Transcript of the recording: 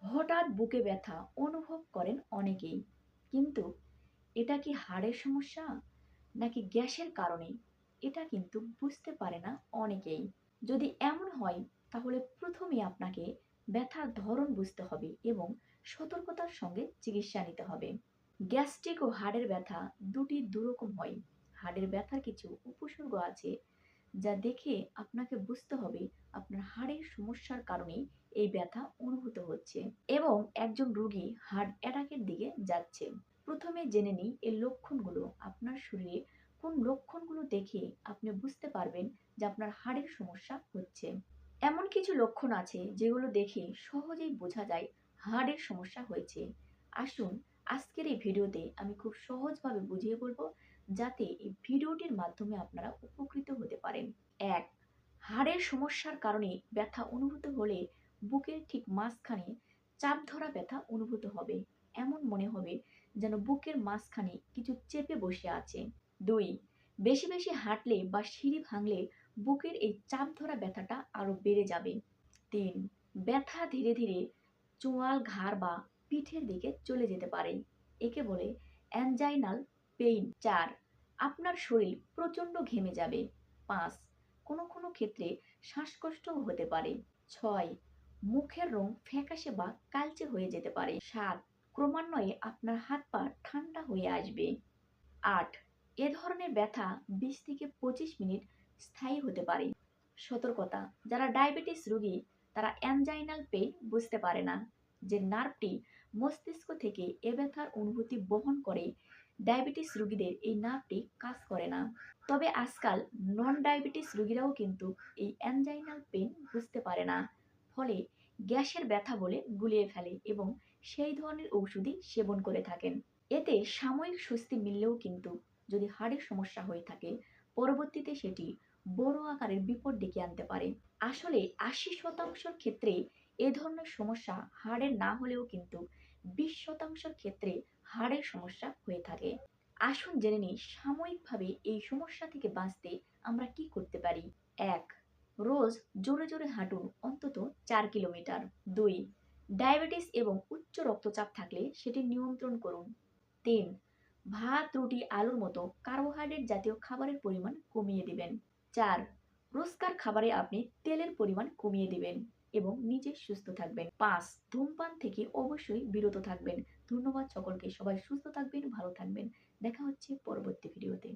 হঠাৎ বুকে ব্যথা অনুভব করেন অনেকেই, কিন্তু এটা কি হাড়ের সমস্যা নাকি গ্যাসের কারণে, এটা কিন্তু বুঝতে পারে না অনেকেই। যদি এমন হয়, তাহলে প্রথমে আপনাকে ব্যথার ধরন বুঝতে হবে এবং সতর্কতার সঙ্গে চিকিৎসা নিতে হবে। গ্যাস্ট্রিক ও হাড়ের ব্যথা দুটি দুরকম হয়। হাড়ের ব্যথার কিছু উপসর্গ আছে যা দেখে আপনাকে বুঝতে হবে আপনার হাড়ের সমস্যার কারণে এই ব্যথা অনুভূত হচ্ছে এবং একজন রোগী হার্ট অ্যাটাকের দিকে যাচ্ছে। প্রথমে জেনে নিই এর লক্ষণগুলো। আপনার শরীরে কোন লক্ষণগুলো দেখে আপনি বুঝতে পারবেন যে আপনার হাড়ের সমস্যা হচ্ছে। এমন কিছু লক্ষণ আছে যেগুলো দেখে সহজেই বোঝা যায় হাড়ের সমস্যা হয়েছে। আসুন, আজকের এই ভিডিওতে আমি খুব সহজভাবে বুঝিয়ে বলবো, যাতে এই ভিডিওটির মাধ্যমে আপনারা উপকৃত হতে পারেন। ১. হাড়ের সমস্যার কারণে ব্যথা অনুভূত হলে বুকের ঠিক মাঝখানে চাপ ধরা ব্যথা অনুভূত হবে। এমন মনে হবে যেন বুকের মাঝখানে কিছু চেপে বসে আছে। ২. বেশি বেশি হাঁটলে বা সিঁড়ি ভাঙলে বুকের এই চাপ ধরা ব্যথাটা আরো বেড়ে যাবে। ৩. ব্যথা ধীরে ধীরে চোয়াল, ঘাড় বা পিঠের দিকে চলে যেতে পারে। একে বলে অ্যানজাইনাল পেইন। ৪. আপনার শরীর প্রচণ্ড ঘেমে যাবে। ৫. কোনো কোনো ক্ষেত্রে শ্বাসকষ্টও হতে পারে। ৬. মুখের রং ফ্যাকাশে বা কালচে হয়ে যেতে পারে। ৭. ক্রমান্বয়ে আপনার হাত পা ঠান্ডা হয়ে আসবে। ৮. এ ধরনের ব্যথা ২০ থেকে ২৫ মিনিট স্থায়ী হতে পারে। সতর্কতা: যারা ডায়াবেটিস রোগী তারা অ্যানজাইনাল পেইন বুঝতে পারে না। যে নার্ভটি মস্তিষ্ক থেকে এ ব্যথার অনুভূতি বহন করে, ডায়াবেটিস রোগীদের এই নার্ভটি কাজ করে না। তবে আজকাল নন ডায়াবেটিস রোগীরাও কিন্তু এই অ্যানজাইনাল পেইন বুঝতে পারে না, ফলে গ্যাসের ব্যথা বলে গুলিয়ে ফেলে এবং সেই ধরনের ঔষধি সেবন করে থাকেন। এতে সাময়িক স্বস্তি মিললেও কিন্তু যদি হাড়ের সমস্যা হয়ে থাকে, পরবর্তীতে সেটি বড় আকারের বিপদ ডেকে আনতে পারে। আসলে ৮০% ক্ষেত্রে এ ধরনের সমস্যা হাড়ের না হলেও কিন্তু ২০% ক্ষেত্রে হাড়ের সমস্যা হয়ে থাকে। আসুন জেনে নিই সাময়িকভাবে এই সমস্যা থেকে বাঁচতে আমরা কি করতে পারি। ১. রোজ জোরে জোরে হাঁটুন, অন্তত ৪ কিলোমিটার। ২. ডায়াবেটিস এবং উচ্চ রক্তচাপ থাকলে সেটি নিয়ন্ত্রণ করুন। ৩. ভাত, রুটি, আলুর মতো কার্বোহাইড্রেট জাতীয় খাবারের পরিমাণ কমিয়ে দিবেন। ৪. রোজকার খাবারে আপনি তেলের পরিমাণ কমিয়ে দিবেন এবং নিজে সুস্থ থাকবেন। ৫. ধূমপান থেকে অবশ্যই বিরত থাকবেন। ধন্যবাদ সকলকে। সবাই সুস্থ থাকবেন, ভালো থাকবেন। দেখা হচ্ছে পরবর্তী ভিডিওতে।